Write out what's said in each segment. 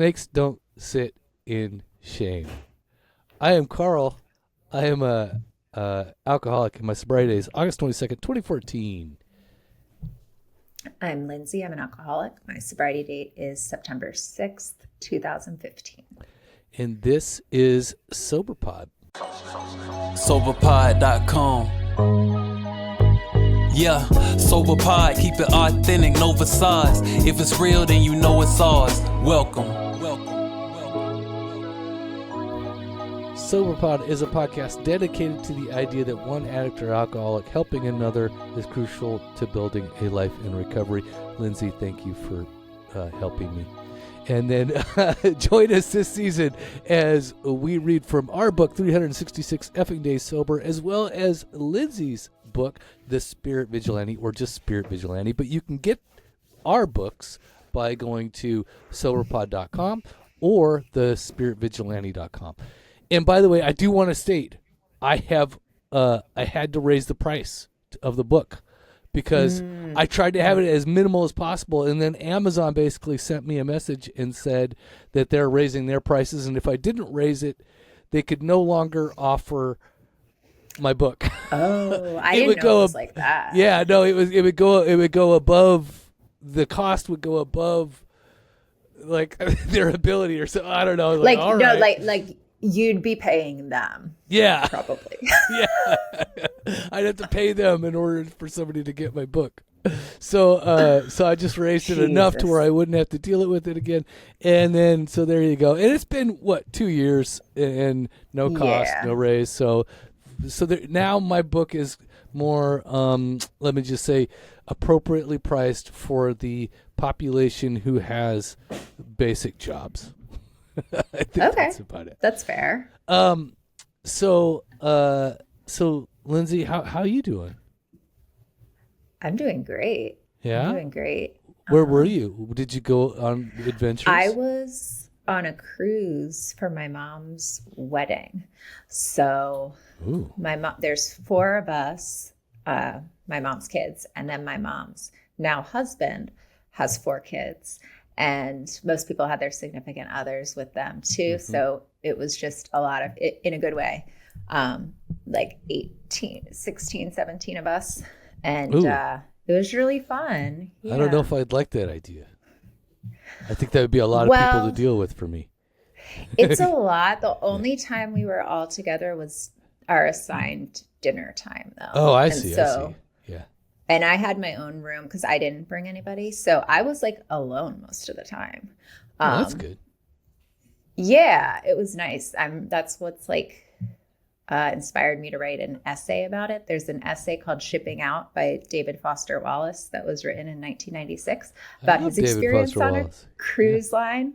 snakes don't sit in shame. I am Carl. I am a alcoholic, and my sobriety is August 22nd, 2014. I'm Lindsey. I'm an alcoholic. My sobriety date is September 6th, 2015. And this is SoberPod. SoberPod.com. Yeah, SoberPod, keep it authentic, no facades. If it's real, then you know it's ours. Welcome. SoberPod is a podcast dedicated to the idea that one addict or alcoholic helping another is crucial to building a life in recovery. Lindsey, thank you for helping me. And then join us this season as we read from our book, 366 Effing Days Sober, as well as Lindsey's book, The Spirit Vigilante, or just Spirit Vigilante. But you can get our books by going to SoberPod.com or theSpiritVigilante.com. And by the way, I do want to state, I had to raise the price of the book because I tried to have it as minimal as possible, and then Amazon basically sent me a message and said that they're raising their prices, and if I didn't raise it, they could no longer offer my book. Oh, I didn't know it was like that. Yeah, no, it would go above, the cost would go above like their ability or so. I don't know. Like right. You'd be paying them. Yeah. Probably. Yeah. I'd have to pay them in order for somebody to get my book. So I just raised it enough to where I wouldn't have to deal with it again. And then, so there you go. And it's been, 2 years and no cost, no raise. So now my book is more, let me just say, appropriately priced for the population who has basic jobs. I think that's about it. That's fair. So Lindsey, how you doing? I'm doing great. Yeah? I'm doing great. Where were you? Did you go on adventures? I was on a cruise for my mom's wedding. So my mom, there's 4 of us, my mom's kids, and then my mom's now husband has 4 kids. And most people had their significant others with them too. Mm-hmm. So it was just a lot of, in a good way, like 16, 17 of us. And it was really fun. Yeah. I don't know if I'd like that idea. I think that would be a lot of people to deal with for me. It's a lot. The only time we were all together was our assigned dinner time, though. Oh, I see. Yeah. And I had my own room because I didn't bring anybody. So I was like alone most of the time. That's good. Yeah, it was nice. That's what's like inspired me to write an essay about it. There's an essay called Shipping Out by David Foster Wallace that was written in 1996 about his experience on a cruise line.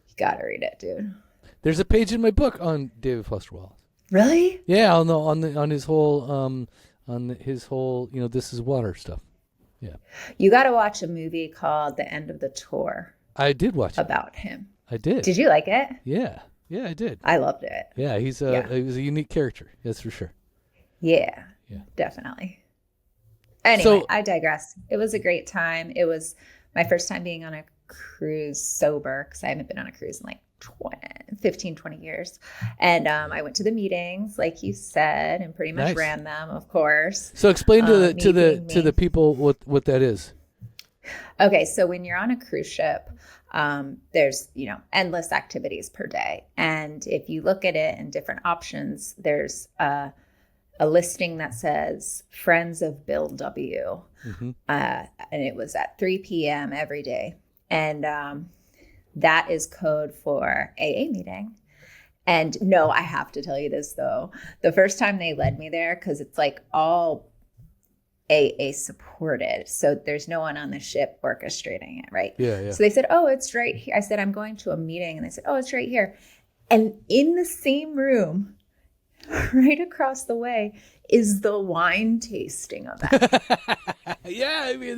You got to read it, dude. There's a page in my book on David Foster Wallace. Really? Yeah, on his whole This Is Water stuff. Yeah. You got to watch a movie called The End of the Tour. I did watch it. About him. I did. Did you like it? Yeah, I did. I loved it. Yeah, he was a unique character. That's for sure. Yeah, definitely. Anyway, I digress. It was a great time. It was my first time being on a cruise sober because I haven't been on a cruise in like 20 years. And I went to the meetings, like you said, and pretty much ran them, of course. So explain to the people what that is. Okay, so when you're on a cruise ship, there's endless activities per day, and if you look at it in different options, there's a listing that says Friends of Bill W. Mm-hmm. And it was at 3 p.m. every day, and that is code for AA meeting. And no, I have to tell you this though. The first time they led me there, because it's like all AA supported. So there's no one on the ship orchestrating it, right? Yeah. So they said, oh, it's right here. I said, I'm going to a meeting. And they said, oh, it's right here. And in the same room, right across the way, is the wine tasting event. Yeah, I mean,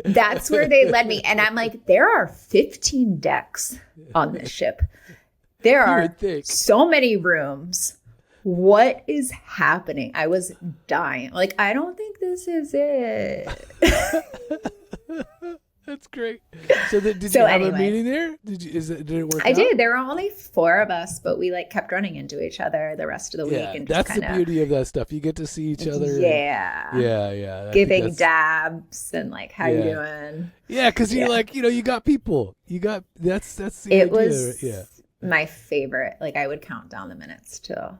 That's where they led me. And I'm like, there are 15 decks on this ship. There are so many rooms. What is happening? I was dying. Like, I don't think this is it. That's great. So did So you have a anyway. meeting there? Did it work I out? did. There were only 4 of us, but we like kept running into each other the rest of the week Yeah, and just that's kind the of beauty of that stuff. You get to see each other. yeah, Yeah. I think giving that's- dabs and like how you doing. Yeah, because you're Yeah. like, you got people. You got that's the It idea. was Yeah. my favorite. Like I would count down the minutes till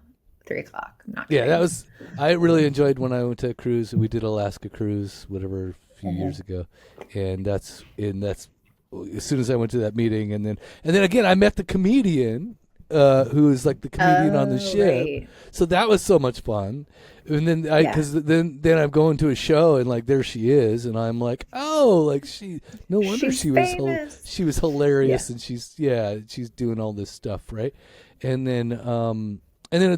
3:00. I'm not Yeah, kidding. I really enjoyed when I went to a cruise. We did Alaska cruise, whatever, a few years ago, and that's as soon as I went to that meeting, and then again I met the comedian, who is like the comedian on the ship. Right. So that was so much fun. And then because then I'm going to a show and like there she is, and I'm like, oh, like no wonder She's she was famous. she was hilarious, Yeah. and she's doing all this stuff, right? And then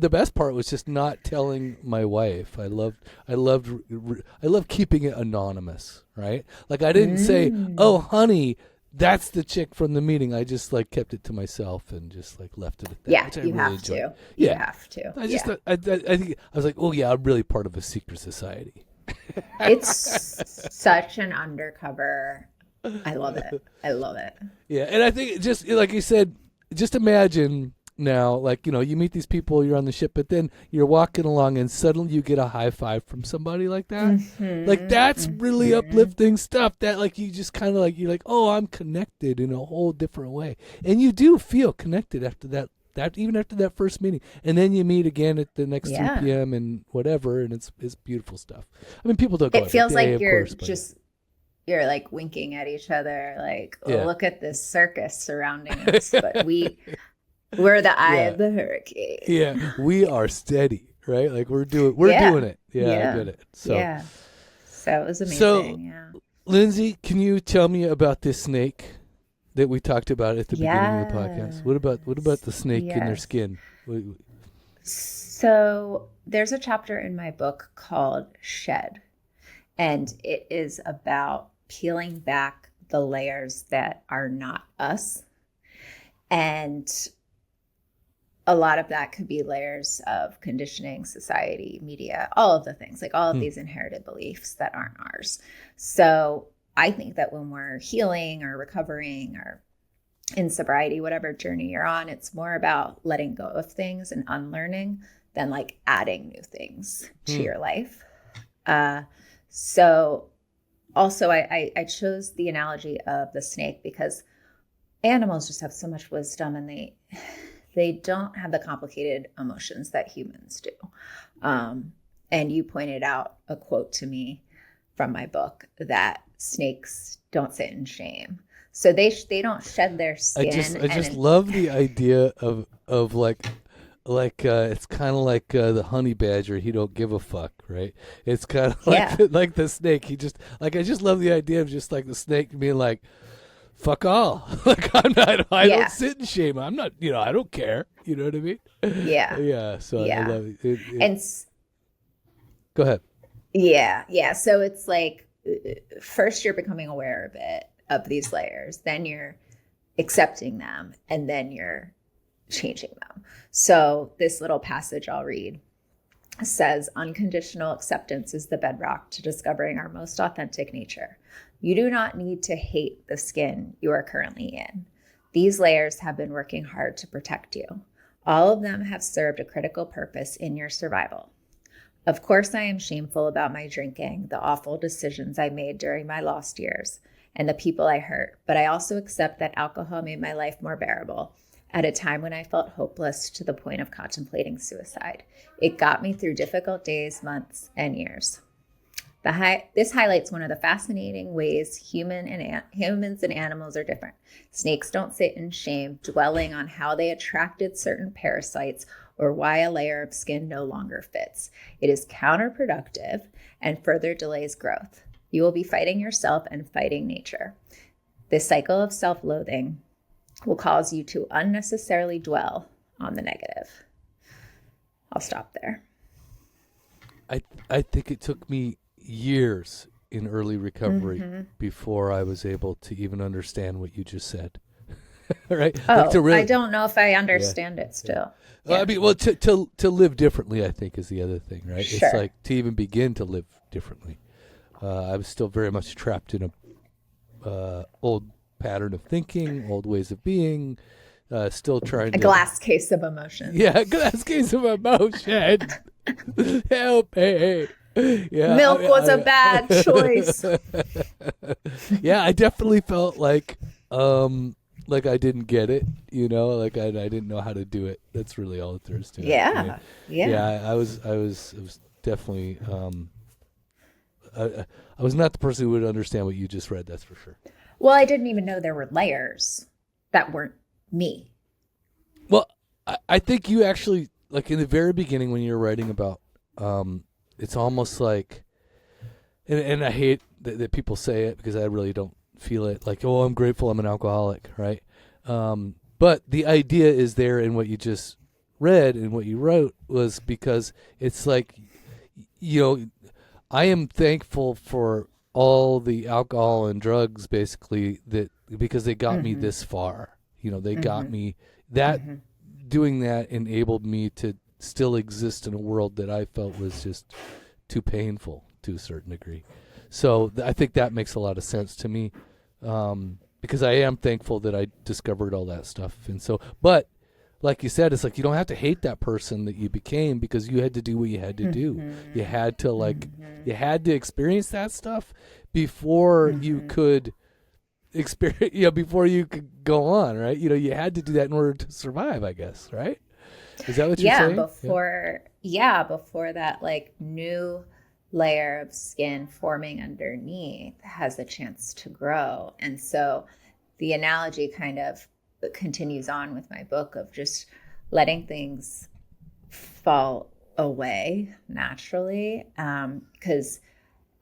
the best part was just not telling my wife. I loved keeping it anonymous, right? Like I didn't say, "Oh, honey, that's the chick from the meeting." I just like kept it to myself and just like left it at that. Yeah, which I you really have enjoyed. to. Yeah. You have to. I just yeah. I think I was like, oh yeah, I'm really part of a secret society. It's such an undercover. I love it. I love it. Yeah, and I think just like you said, just imagine now, like you meet these people, you're on the ship, but then you're walking along, and suddenly you get a high five from somebody like that. Like that's really uplifting stuff. That like you just kind of like you're like, oh, I'm connected in a whole different way, and you do feel connected after that. That even after that first meeting, and then you meet again at the next 3 p.m. and whatever, and it's beautiful stuff. I mean, people don't go. It feels every day, like of you're course, but- just you're like winking at each other, like, oh, Yeah. look at this circus surrounding us, but we're the eye of the hurricane. Yeah, we are steady, right? Like we're doing it. Yeah, I get it. So, So it was amazing. So- yeah. Lindsay, can you tell me about this snake that we talked about at the beginning of the podcast? What about the snake in their Yes. skin? So there's a chapter in my book called Shed, and it is about peeling back the layers that are not us. And a lot of that could be layers of conditioning, society, media, all of the things, like all of these inherited beliefs that aren't ours. So I think that when we're healing or recovering or in sobriety, whatever journey you're on, it's more about letting go of things and unlearning than like adding new things to your life. So also I chose the analogy of the snake because animals just have so much wisdom, and they don't have the complicated emotions that humans do. And you pointed out a quote to me from my book that snakes don't sit in shame. So they don't shed their skin. I just love the idea of like it's kind of like the honey badger. He don't give a fuck, right? It's kind of like like the snake. He just like I just love the idea of just like the snake being like, fuck all. Like I don't sit in shame. I'm not, I don't care. You know what I mean? Yeah. Yeah. So I love it. And Go ahead. yeah. So it's like first you're becoming aware of these layers, then you're accepting them, and then you're changing them. So this little passage I'll read says, unconditional acceptance is the bedrock to discovering our most authentic nature. You do not need to hate the skin you are currently in. These layers have been working hard to protect you. All of them have served a critical purpose in your survival. Of course, I am shameful about my drinking, the awful decisions I made during my lost years, and the people I hurt, but I also accept that alcohol made my life more bearable at a time when I felt hopeless to the point of contemplating suicide. It got me through difficult days, months, and years. This highlights one of the fascinating ways humans and animals are different. Snakes don't sit in shame, dwelling on how they attracted certain parasites or why a layer of skin no longer fits. It is counterproductive and further delays growth. You will be fighting yourself and fighting nature. This cycle of self-loathing will cause you to unnecessarily dwell on the negative. I'll stop there. I think it took me years in early recovery before I was able to even understand what you just said. Right? Oh, like I don't know if I understand it still. Yeah. I mean, well, to live differently, I think, is the other thing, right? Sure. It's like to even begin to live differently. I was still very much trapped in old pattern of thinking, old ways of being, still trying a glass case of emotion. Yeah, a glass case of emotion. Help me. Yeah, Milk was a bad choice. Yeah, I definitely felt like I didn't get it, like I didn't know how to do it. That's really all there is to it. Yeah. I was definitely I was not the person who would understand what you just read, that's for sure. Well, I didn't even know there were layers that weren't me. Well, I think you actually, like in the very beginning when you're writing about, it's almost like, and I hate that people say it because I really don't feel it, like, oh, I'm grateful I'm an alcoholic, right? But the idea is there in what you just read and what you wrote was because it's like, I am thankful for all the alcohol and drugs basically because they got me this far. They got me that doing that enabled me to still exist in a world that I felt was just too painful to a certain degree. So I think that makes a lot of sense to me, because I am thankful that I discovered all that stuff. And so, but like you said, it's like you don't have to hate that person that you became because you had to do what you had to do. You had to you had to experience that stuff before you could experience, before you could go on, right? You had to do that in order to survive, I guess, right? Is that what you're saying? Before that like new layer of skin forming underneath has a chance to grow. And so the analogy kind of continues on with my book of just letting things fall away naturally, because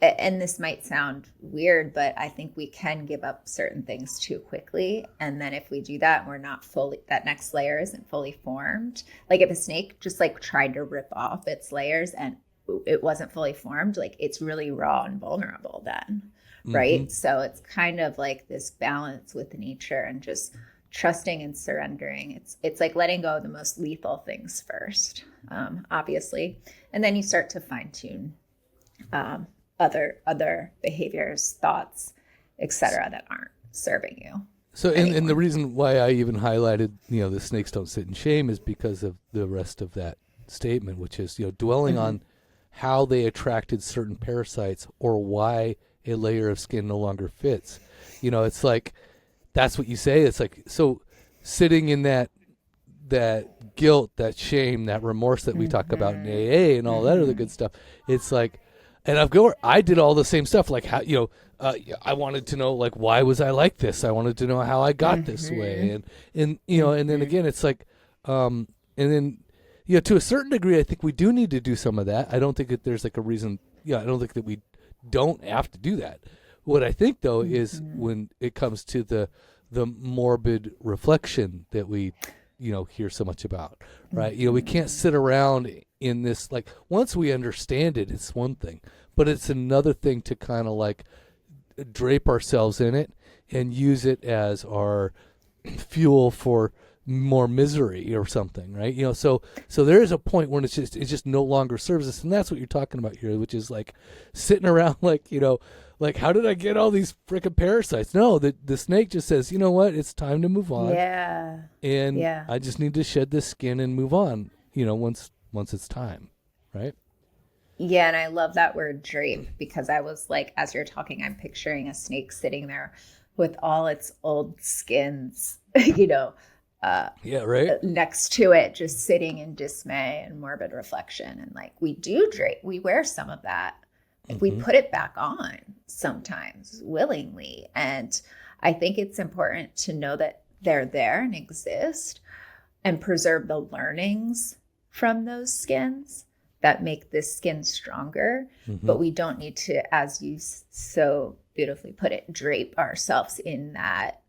and this might sound weird, but I think we can give up certain things too quickly. And then if we do that and we're not fully, that next layer isn't fully formed. Like if a snake just like tried to rip off its layers and it wasn't fully formed, like it's really raw and vulnerable then, right? So it's kind of like this balance with nature and just trusting and surrendering. It's like letting go of the most lethal things first, obviously. And then you start to fine tune other behaviors, thoughts, etc., that aren't serving you. So, and the reason why I even highlighted, the snakes don't sit in shame is because of the rest of that statement, which is, dwelling on how they attracted certain parasites or why a layer of skin no longer fits. It's like, that's what you say. It's like, so sitting in that guilt, that shame, that remorse that we talk about in AA and all that other good stuff. It's like, and I did all the same stuff. Like how, I wanted to know, like, why was I like this? I wanted to know how I got this way. And then again, it's like, and then, to a certain degree, I think we do need to do some of that. I don't think that there's like a reason. I don't think that we don't have to do that. What I think though is when it comes to the morbid reflection that we, hear so much about, right? We can't sit around in this, like, once we understand it, it's one thing, but it's another thing to kind of like drape ourselves in it and use it as our fuel for more misery or something, right? So there is a point when it just no longer serves us, and that's what you're talking about here, which is like sitting around like, like, how did I get all these freaking parasites? No, the snake just says, you know what, it's time to move on. Yeah. And I just need to shed this skin and move on, once it's time, right? Yeah, and I love that word drape because I was like, as you're talking, I'm picturing a snake sitting there with all its old skins, right. next to it, just sitting in dismay and morbid reflection. And like we do drape, we wear some of that. We put it back on sometimes willingly. And I think it's important to know that they're there and exist and preserve the learnings from those skins that make this skin stronger. But we don't need to, as you so beautifully put it, drape ourselves in that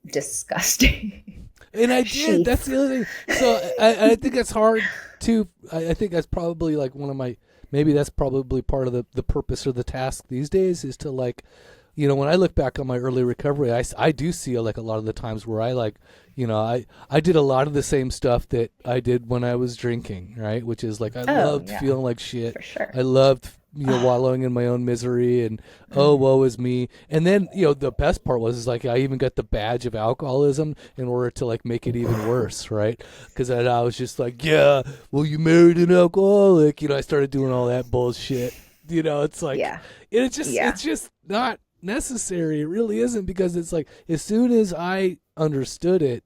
disgusting And I did. sheath. That's the other thing. So I think that's hard too. I think that's probably like one of my, maybe that's probably part of the purpose or the task these days is to like, when I look back on my early recovery, I do see like a lot of the times where I like, I did a lot of the same stuff that I did when I was drinking, right? Which is like, I loved feeling like shit. For sure. I loved wallowing in my own misery and woe is me. And then the best part was is like I even got the badge of alcoholism in order to like make it even worse, right? Because I was just like, yeah, well, you married an alcoholic. I started doing all that bullshit. It's like it's just not necessary. It really isn't, because it's like as soon as I understood it,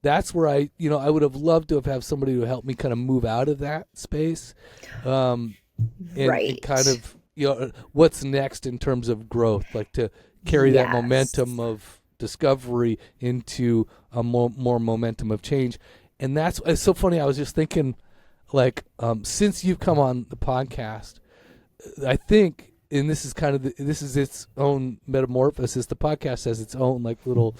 that's where I would have loved to have somebody to help me kind of move out of that space. And kind of what's next in terms of growth, like to carry that momentum of discovery into a more momentum of change. And it's so funny. I was just thinking, like, since you've come on the podcast, I think, and this is kind of this is its own metamorphosis. The podcast has its own like little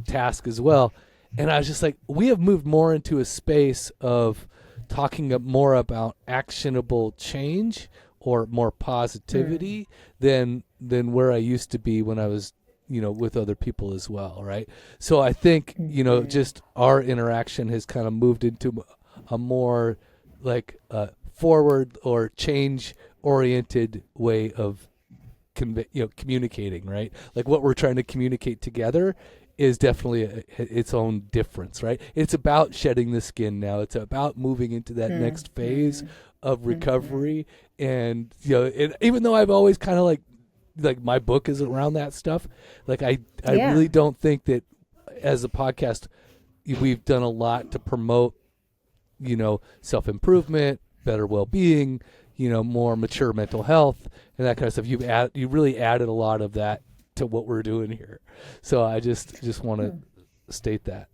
task as well. And I was just like, we have moved more into a space of talking more about actionable change or more positivity than where I used to be when I was, with other people as well, right? So I think, just our interaction has kind of moved into a more like forward or change-oriented way of communicating, right? Like what we're trying to communicate together is definitely its own difference, right? It's about shedding the skin now. It's about moving into that next phase of recovery. And, even though I've always kind of like my book is around that stuff, like I really don't think that as a podcast, we've done a lot to promote, self-improvement, better well-being, more mature mental health and that kind of stuff. You really added a lot of that to what we're doing here. So I just want to state that.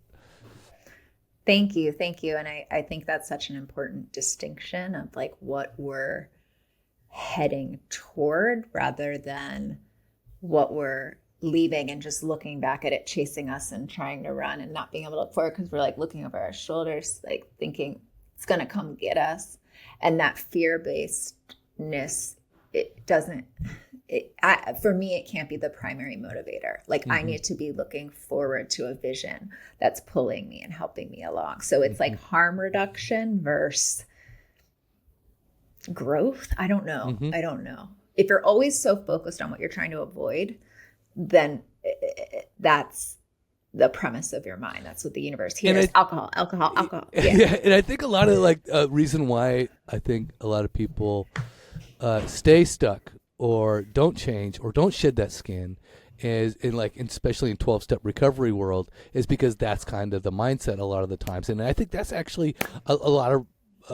Thank you. And I think that's such an important distinction of like what we're heading toward rather than what we're leaving and just looking back at it, chasing us and trying to run and not being able to look forward because we're like looking over our shoulders, like thinking it's going to come get us. And that fear-basedness, for me, it can't be the primary motivator. Like I need to be looking forward to a vision that's pulling me and helping me along. So it's like harm reduction versus growth. I don't know. If you're always so focused on what you're trying to avoid, then that's the premise of your mind. That's what the universe hears. Alcohol. Yeah. And I think a lot of reason why I think a lot of people stay stuck or don't change or don't shed that skin is especially in 12-step recovery world is because that's kind of the mindset a lot of the times. And I think that's actually a lot of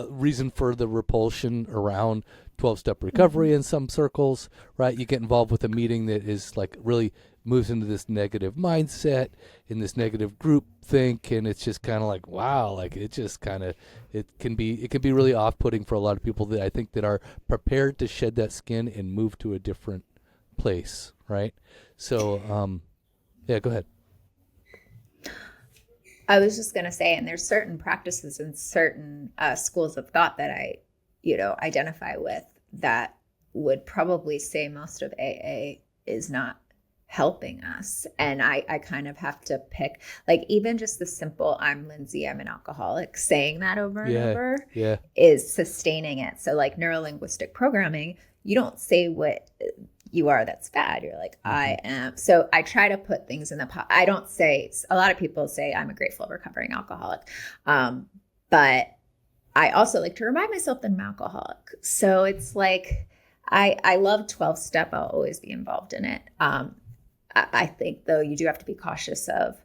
reason for the repulsion around 12-step recovery in some circles, right? You get involved with a meeting that is like really moves into this negative mindset, in this negative group think, and it's just kind of like, wow, like it just kind of, it can be really off-putting for a lot of people that I think that are prepared to shed that skin and move to a different place, right? So, yeah, go ahead. I was just going to say, and there's certain practices and certain schools of thought that I, identify with that would probably say most of AA is not helping us. And I kind of have to pick, like, even just the simple, I'm Lindsey, I'm an alcoholic, saying that over and over is sustaining it. So like neuro-linguistic programming, you don't say what you are that's bad. You're like, I am. So I try to put things in the I don't say, a lot of people say I'm a grateful recovering alcoholic. But I also like to remind myself that I'm an alcoholic. So it's like, I love 12-step. I'll always be involved in it. I think, though, you do have to be cautious of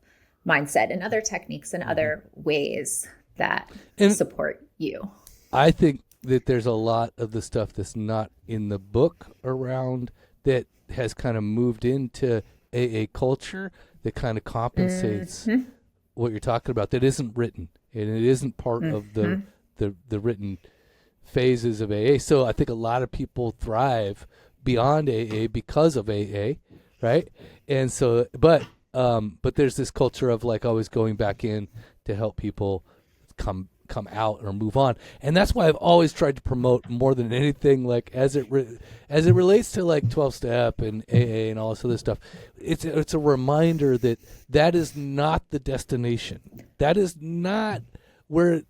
mindset and other techniques and other ways that support you. I think that there's a lot of the stuff that's not in the book around that has kind of moved into AA culture that kind of compensates what you're talking about, that isn't written, and it isn't part of the written phases of AA. So I think a lot of people thrive beyond AA because of AA, right? And so, but there's this culture of like always going back in to help people come out or move on, and that's why I've always tried to promote more than anything, like as it relates to like 12-step and AA and all this other stuff. It's a reminder that is not the destination. That is not where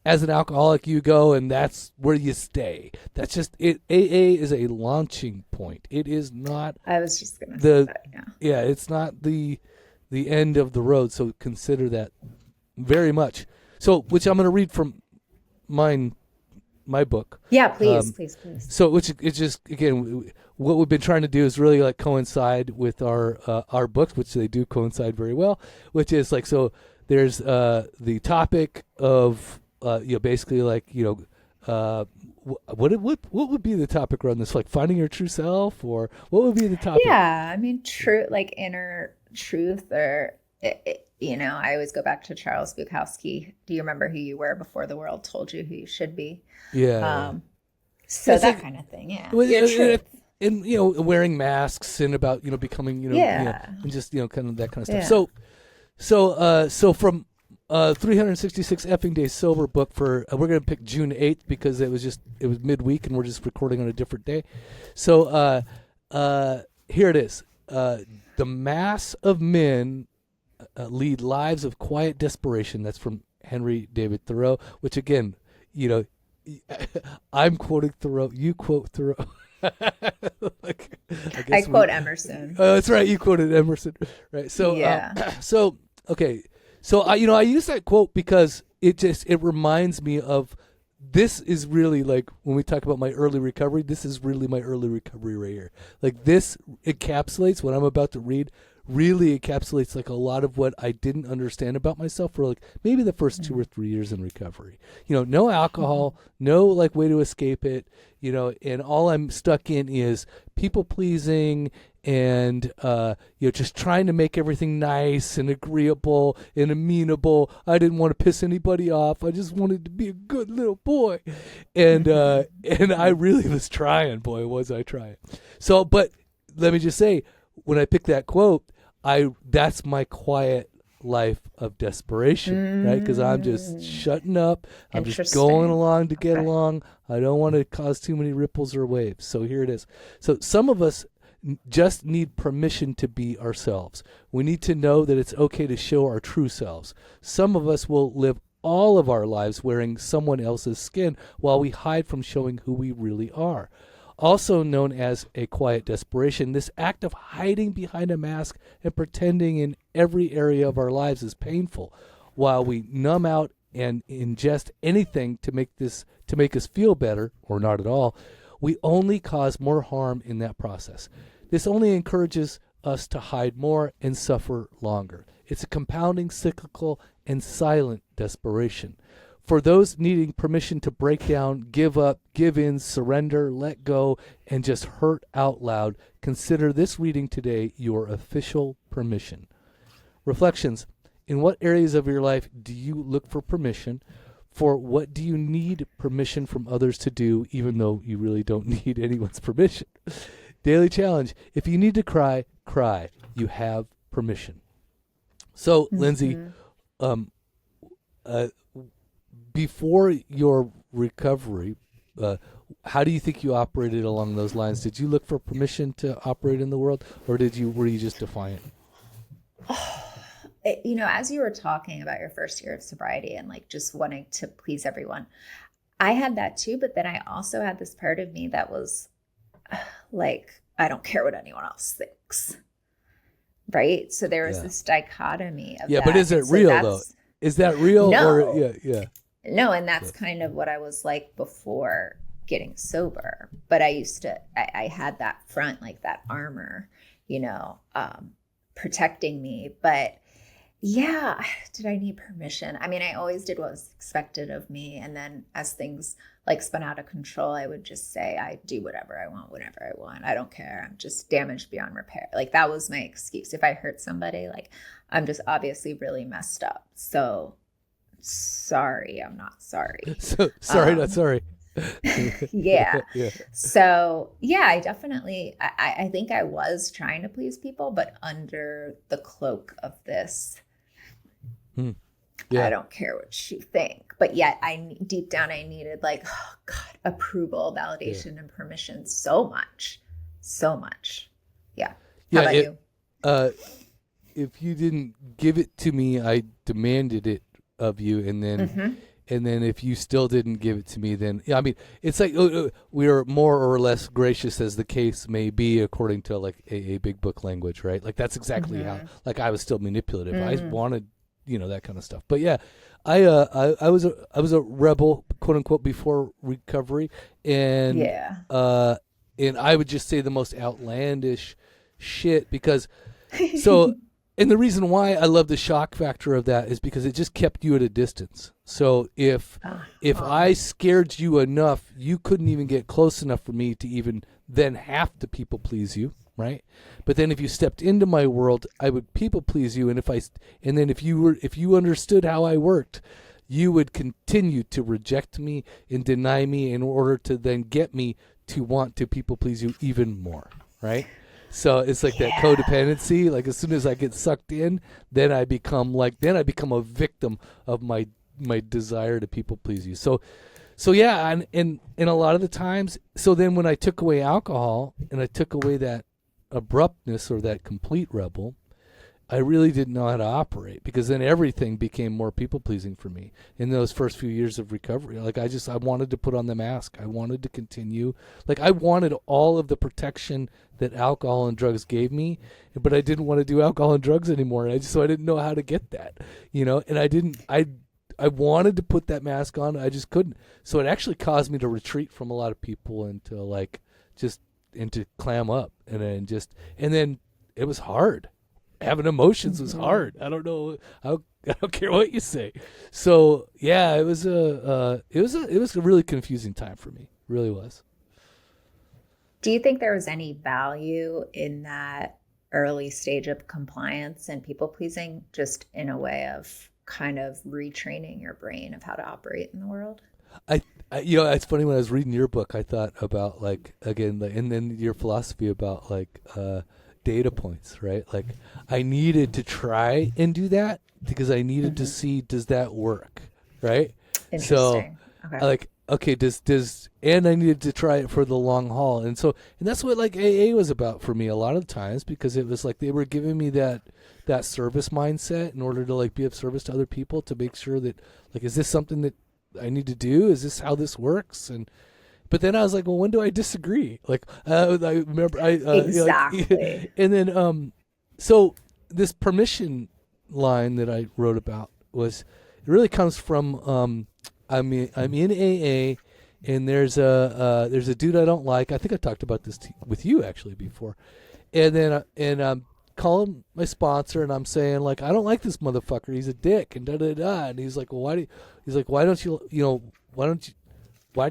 as an alcoholic, you go and that's where you stay. That's just it. AA is a launching point. It is not. I was just gonna say that. Yeah. Yeah, it's not the end of the road. So consider that very much. So, which I'm going to read from my book. Yeah, please. So, which it's just again, what we've been trying to do is really like coincide with our books, which they do coincide very well. Which is like, so there's the topic of basically like what would be the topic around this, like finding your true self, or what would be the topic? Yeah, I mean, true, like inner truth, or I always go back to Charles Bukowski. Do you remember who you were before the world told you who you should be? Yeah. So that kind of thing. Yeah. And wearing masks and about becoming and just kind of that kind of stuff. Yeah. So from 366 effing days sober book for we're gonna pick June 8th because it was midweek and we're just recording on a different day. So here it is. The mass of men lead lives of quiet desperation. That's from Henry David Thoreau, which again, I'm quoting Thoreau, you quote Thoreau. I quote Emerson. Oh, that's right. You quoted Emerson, right? So, yeah. Okay. So I use that quote because it reminds me of, this is really like when we talk about my early recovery, this is really my early recovery right here. Like this encapsulates what I'm about to read, really encapsulates like a lot of what I didn't understand about myself for like maybe the first 2 or 3 years in recovery. No alcohol, no like way to escape it, and all I'm stuck in is people pleasing and just trying to make everything nice and agreeable and amenable. I didn't want to piss anybody off. I just wanted to be a good little boy. And I really was trying, boy, was I trying. So, but let me just say, when I picked that quote, that's my quiet life of desperation, right? Because I'm just shutting up. I'm just going along to get along. I don't want to cause too many ripples or waves. So here it is. So some of us just need permission to be ourselves. We need to know that it's okay to show our true selves. Some of us will live all of our lives wearing someone else's skin while we hide from showing who we really are. Also known as a quiet desperation, this act of hiding behind a mask and pretending in every area of our lives is painful. While we numb out and ingest anything to make us feel better, or not at all, we only cause more harm in that process. This only encourages us to hide more and suffer longer. It's a compounding, cyclical, and silent desperation. For those needing permission to break down, give up, give in, surrender, let go, and just hurt out loud, consider this reading today your official permission. Reflections. In what areas of your life do you look for permission? For what do you need permission from others to do, even though you really don't need anyone's permission? Daily challenge. If you need to cry, cry. You have permission. So, Lindsey, before your recovery, how do you think you operated along those lines? Did you look for permission to operate in the world, or were you just defiant? As you were talking about your first year of sobriety and like just wanting to please everyone, I had that too. But then I also had this part of me that was like, I don't care what anyone else thinks. Right. So there was this dichotomy of that. But is it real though? Is that real? No. Or, No, and that's kind of what I was like before getting sober. But I had that front, like that armor, protecting me. But yeah, did I need permission? I mean, I always did what was expected of me. And then as things like spun out of control, I would just say, I do whatever I want, whenever I want. I don't care. I'm just damaged beyond repair. Like that was my excuse. If I hurt somebody, like I'm just obviously really messed up. So sorry, I'm not sorry. So sorry, not sorry. Yeah. So yeah, I definitely, I think I was trying to please people, but under the cloak of this, I don't care what you think. But yet deep down, I needed like, oh God, approval, validation, and permission so much. Yeah. How about you? If you didn't give it to me, I demanded it of you, and then And then if you still didn't give it to me, then I mean, it's like we are more or less gracious as the case may be, according to like a big book language, right? Like that's exactly how. Like I was still manipulative. I wanted, that kind of stuff. But yeah, I was a rebel, quote unquote, before recovery, and and I would just say the most outlandish shit because so. And the reason why I love the shock factor of that is because it just kept you at a distance. So if I scared you enough, you couldn't even get close enough for me to even then have to people please you, right? But then if you stepped into my world, I would people please you, and if you understood how I worked, you would continue to reject me and deny me in order to then get me to want to people please you even more, right? So it's like that codependency. Like as soon as I get sucked in, then I become a victim of my desire to people please you. So yeah, and a lot of the times. So then when I took away alcohol and I took away that abruptness or that complete rebel, I really didn't know how to operate because then everything became more people pleasing for me in those first few years of recovery. Like I wanted to put on the mask. I wanted to continue. Like I wanted all of the protection that alcohol and drugs gave me, but I didn't want to do alcohol and drugs anymore. And so I didn't know how to get that, and I wanted to put that mask on. I just couldn't. So it actually caused me to retreat from a lot of people and to clam up and then it was hard. Having emotions was hard. I don't know. I don't care what you say. So yeah, it was a really confusing time for me. It really was. Do you think there was any value in that early stage of compliance and people pleasing, just in a way of kind of retraining your brain of how to operate in the world? I it's funny, when I was reading your book, I thought about and then your philosophy about data points, right? Like I needed to try and do that because I needed to see, does that work, right? Interesting. So and I needed to try it for the long haul, and that's what AA was about for me a lot of times, because it was like they were giving me that service mindset in order to be of service to other people, to make sure that is this something that I need to do? Is this how this works? But then I was like, well, when do I disagree? I remember exactly. And then so this permission line that I wrote about it really comes from I'm in AA, and there's a dude I don't like. I think I talked about this with you actually before, and then I'm calling my sponsor and I'm saying I don't like this motherfucker. He's a dick and da da da. And he's like, well, why do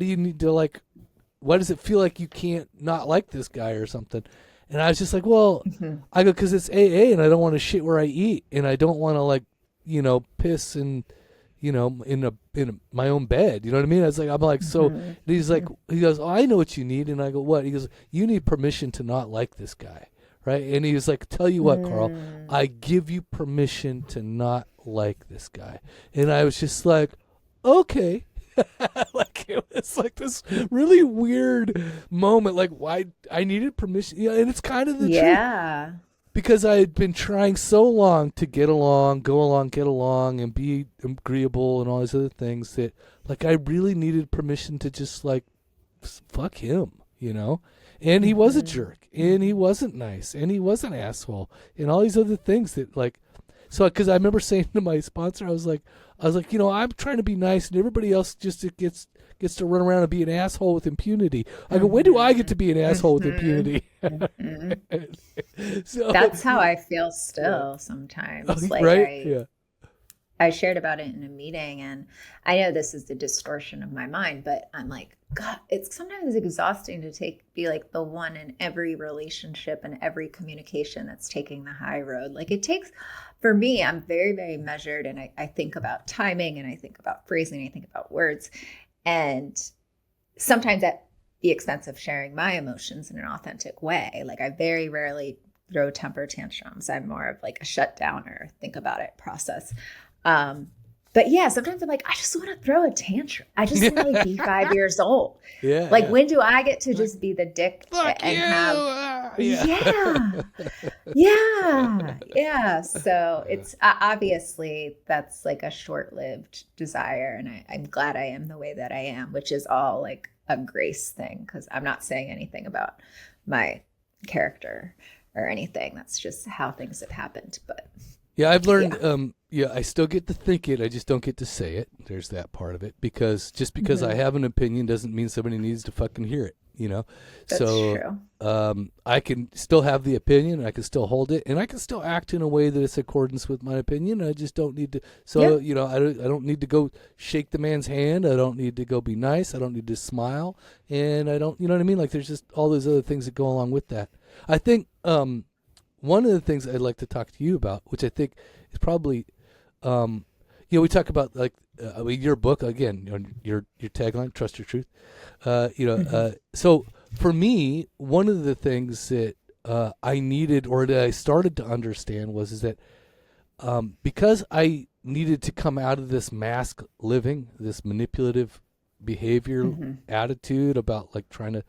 you need to why does it feel like you can't not like this guy or something? And I was just like, well, I go, because it's AA and I don't want to shit where I eat, and I don't want to piss in my own bed. You know what I mean? So and he's like, he goes, oh, I know what you need. And I go, what? He goes, you need permission to not like this guy. Right. And he was like, tell you what, Carl, I give you permission to not like this guy. And I was just like, okay. It was this really weird moment. Why I needed permission. Yeah. And it's kind of the truth. Because I had been trying so long to get along, go along, get along, and be agreeable and all these other things that I really needed permission to just fuck him, And he was a jerk, and he wasn't nice, and he was an asshole, and all these other things that so because I remember saying to my sponsor, I was like, I'm trying to be nice, and everybody else just gets to run around and be an asshole with impunity. I go, when do I get to be an asshole with impunity? So that's how I feel still sometimes. Right? I shared about it in a meeting, and I know this is the distortion of my mind, but I'm like, God, it's sometimes exhausting to be the one in every relationship and every communication that's taking the high road. It takes, for me, I'm very, very measured, and I think about timing, and I think about phrasing, I think about words, and sometimes at the expense of sharing my emotions in an authentic way. I very rarely throw temper tantrums. I'm more of a shut down or think about it process. But yeah, sometimes I'm like, I just want to throw a tantrum. I just want to like be 5 years old. Yeah. Like, when do I get to just be the dick Fuck and you. have? Yeah. Yeah. So it's obviously that's like a short-lived desire, and I'm glad I am the way that I am, which is all like a grace thing, because I'm not saying anything about my character or anything. That's just how things have happened. But Yeah, I've learned, I still get to think it. I just don't get to say it. There's that part of it. Because just because I have an opinion doesn't mean somebody needs to fucking hear it, you know? That's true. I can still have the opinion. I can still hold it. And I can still act in a way that is accordance with my opinion. I just don't need to. So, you know, I don't need to go shake the man's hand. I don't need to go be nice. I don't need to smile. And I don't, you know what I mean? Like, there's just all those other things that go along with that. I think one of the things I'd like to talk to you about, which I think is probably, we talk about like your book again, your tagline, "Trust Your Truth." So for me, one of the things that I needed, or that I started to understand, is that because I needed to come out of this mask living, this manipulative behavior attitude about like trying to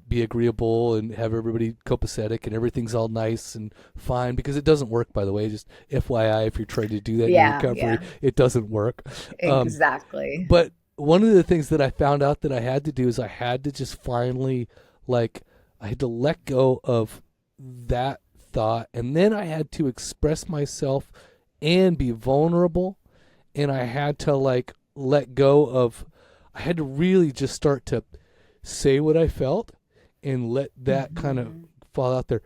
be agreeable and have everybody copacetic and everything's all nice and fine, because it doesn't work, by the way. Just FYI, if you're trying to do that in recovery, it doesn't work. Exactly. But one of the things that I found out that I had to do is I had to just finally, like, I had to let go of that thought, and then I had to express myself and be vulnerable, and I had to like let go of, I had to really just start to say what I felt and let that kind of fall out there.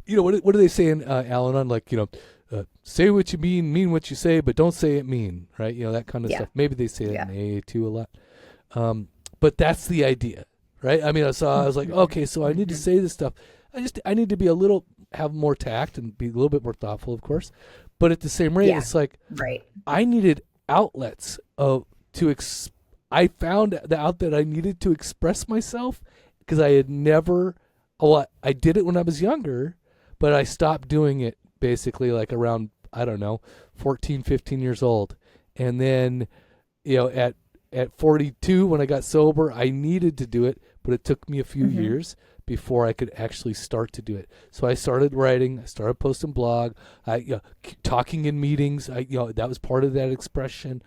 You know, what do they say in Al-Anon? Like, say what you mean what you say, but don't say it mean, right? You know, that kind of stuff. Maybe they say that in AA too a lot. But that's the idea, right? I mean, I was like, okay, so I need to say this stuff. I need to be have more tact and be a little bit more thoughtful, of course. But at the same rate, it's like, I needed outlets I found the outlet I needed to express myself, because I had never, I did it when I was younger, but I stopped doing it basically like around, 14, 15 years old. And then, at 42, when I got sober, I needed to do it, but it took me a few years before I could actually start to do it. So I started writing, I started posting blog, talking in meetings. That was part of that expression.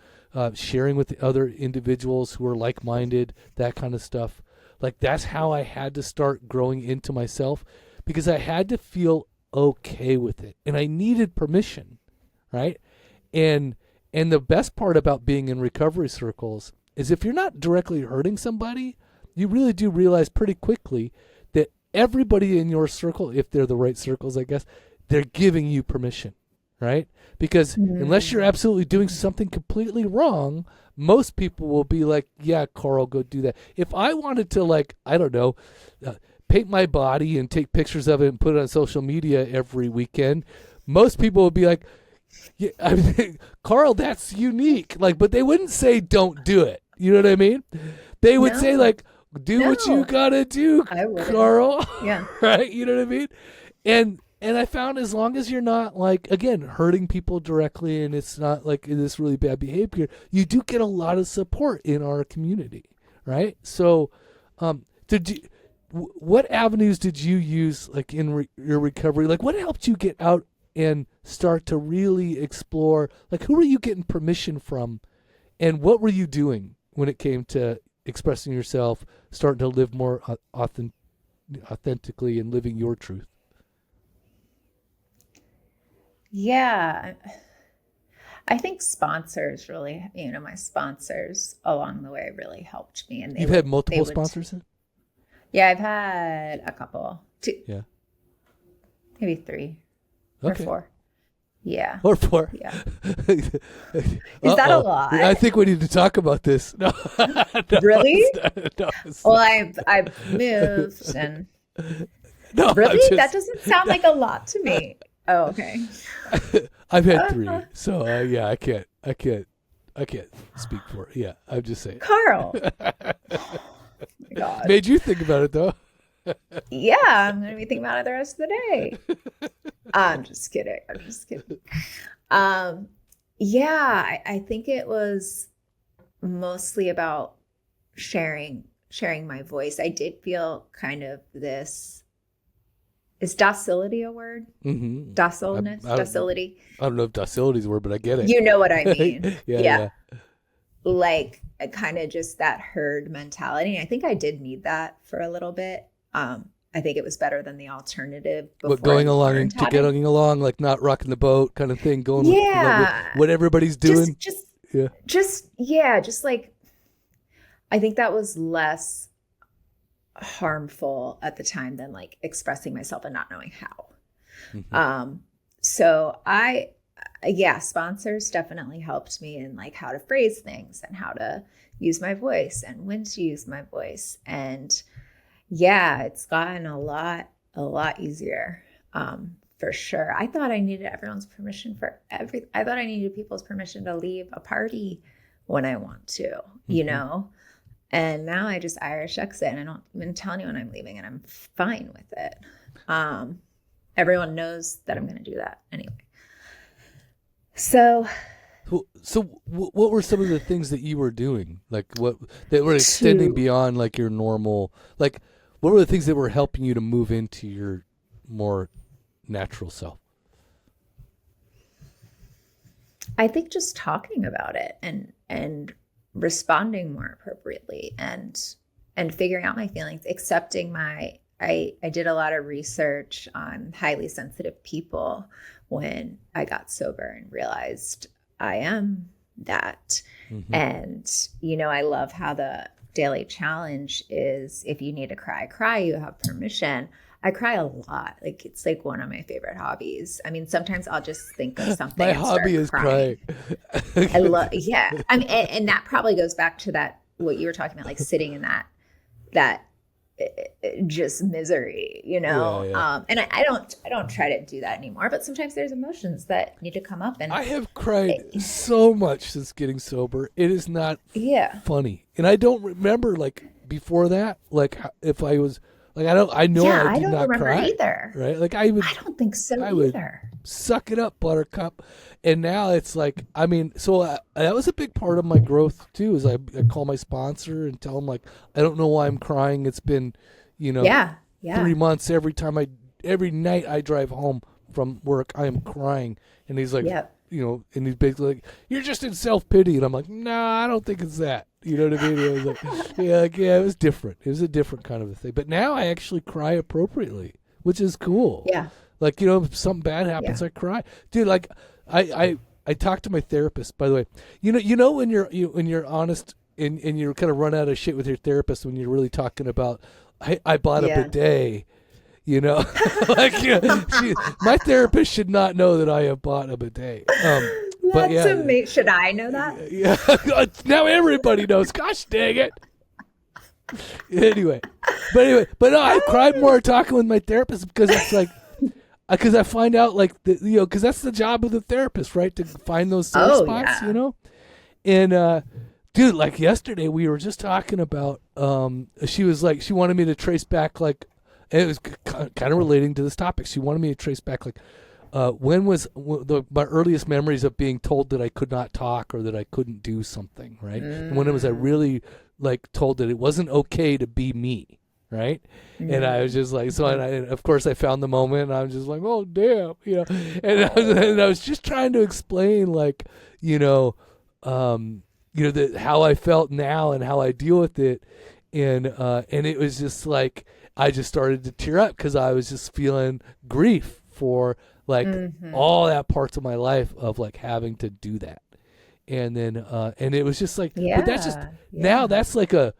Sharing with the other individuals who are like-minded, that kind of stuff. Like, that's how I had to start growing into myself, because I had to feel okay with it, and I needed permission, right? And the best part about being in recovery circles is if you're not directly hurting somebody, you really do realize pretty quickly that everybody in your circle, if they're the right circles, I guess, they're giving you permission. Right? Because unless you're absolutely doing something completely wrong, most people will be like, yeah, Carl, go do that. If I wanted to, like, paint my body and take pictures of it and put it on social media every weekend, most people would be like, yeah, Carl, that's unique. Like, but they wouldn't say don't do it. You know what I mean? They would say, like, do what you gotta do, Carl. Yeah. Right? You know what I mean? And I found, as long as you're not, like, again, hurting people directly, and it's not like this really bad behavior, you do get a lot of support in our community, right? So, what avenues did you use, like, in your recovery? Like, what helped you get out and start to really explore? Like, who were you getting permission from, and what were you doing when it came to expressing yourself, starting to live more authentically and living your truth? Yeah, I think sponsors really, my sponsors along the way really helped me. And you've had multiple sponsors? Yeah, I've had a couple. 2. Yeah. Maybe 3 or 4. Yeah. Or 4. Yeah. Is that a lot? I think we need to talk about this. No. Really? No, well, I've moved and. No. Really? That doesn't sound like a lot to me. Oh, okay. I've had 3, so yeah, I can't speak for it. Yeah, I'm just saying. Carl. Oh my God. Made you think about it though. Yeah, I'm gonna be thinking about it the rest of the day. I'm just kidding. Yeah, I think it was mostly about sharing my voice. I did feel kind of this, is docility a word? Mm-hmm. Docileness, docility. I don't know if docility is a word, but I get it. You know what I mean? Yeah. Like kind of just that herd mentality. I think I did need that for a little bit. I think it was better than the alternative before. But going I along learned and how to- getting along, like not rocking the boat kind of thing, going with Yeah. what everybody's doing. Just like, I think that was less harmful at the time than like expressing myself and not knowing how. Mm-hmm. So sponsors definitely helped me in like how to phrase things and how to use my voice and when to use my voice. And yeah, it's gotten a lot easier. For sure. I thought I needed everyone's permission for everything. I thought I needed people's permission to leave a party when I want to, you know? And now I just Irish exit and I don't even tell anyone I'm leaving and I'm fine with it. Everyone knows that I'm going to do that anyway. So what were some of the things that you were doing? Like what that were extending beyond like your normal, like what were the things that were helping you to move into your more natural self? I think just talking about it and responding more appropriately and figuring out my feelings, accepting I did a lot of research on highly sensitive people when I got sober and realized I am that. Mm-hmm. And, you know, I love how the daily challenge is if you need to cry, you have permission. I cry a lot. Like it's like one of my favorite hobbies. I mean, sometimes I'll just think of something. My hobby is crying. I love, yeah. I mean, and that probably goes back to that, what you were talking about, like sitting in that just misery, you know? Yeah. And I don't try to do that anymore, but sometimes there's emotions that need to come up. And I have cried so much since getting sober. It is not funny. And I don't remember like before that, like if I was, like I did not cry either. Right? Like I don't think so either. Would suck it up, Buttercup. And now it's like, I mean, so that was a big part of my growth too. Is I call my sponsor and tell him like, I don't know why I'm crying. It's been, 3 months. Every night I drive home from work, I am crying. And he's like, and he's basically like, you're just in self-pity. And I'm like, no, I don't think it's that. You know what I mean? I was like, it was different. It was a different kind of a thing. But now I actually cry appropriately, which is cool. Yeah. Like, if something bad happens, I cry. Dude, like I talked to my therapist, by the way. You know when you're honest and you're kind of run out of shit with your therapist when you're really talking about I bought a bidet. Like my therapist should not know that I have bought a bidet. But should I know that? Yeah, now everybody knows. Gosh dang it. Anyway, but no, I cried more talking with my therapist because it's like, because I find out like because that's the job of the therapist, right? To find those safe spots, And dude, like yesterday we were just talking about. She was like, she wanted me to trace back like, and it was kind of relating to this topic. She wanted me to trace back like. When was my earliest memories of being told that I could not talk or that I couldn't do something, right? And when was I really like told that it wasn't okay to be me, right? And I was just like, and of course I found the moment and I was just like, oh damn, and I was just trying to explain like, how I felt now and how I deal with it, and it was just like I just started to tear up because I was just feeling grief for. Like all that parts of my life of like having to do that. And then, and it was just like, but that's just, now that's like a,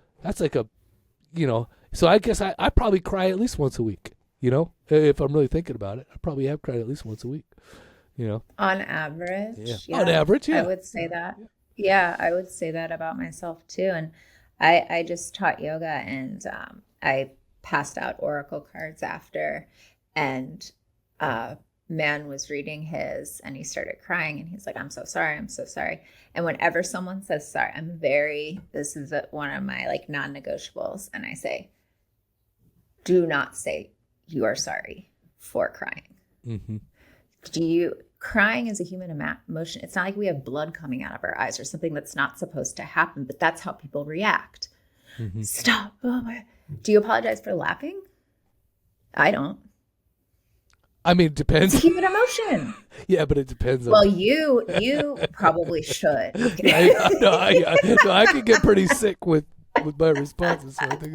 so I guess I probably cry at least once a week, if I'm really thinking about it. I probably have cried at least once a week, On average. Yeah. On average, yeah. I would say that. Yeah, I would say that about myself too. And I just taught yoga and I passed out oracle cards after, and man was reading his and he started crying and he's like, I'm so sorry. And whenever someone says sorry, this is one of my like non-negotiables. And I say, do not say you are sorry for crying. Mm-hmm. crying is a human emotion. It's not like we have blood coming out of our eyes or something that's not supposed to happen, but that's how people react. Stop. Oh my. Do you apologize for laughing? I don't. I mean, it depends. It's a human emotion. Yeah, but it depends. Well, you probably should. I could get pretty sick with my responses. So I think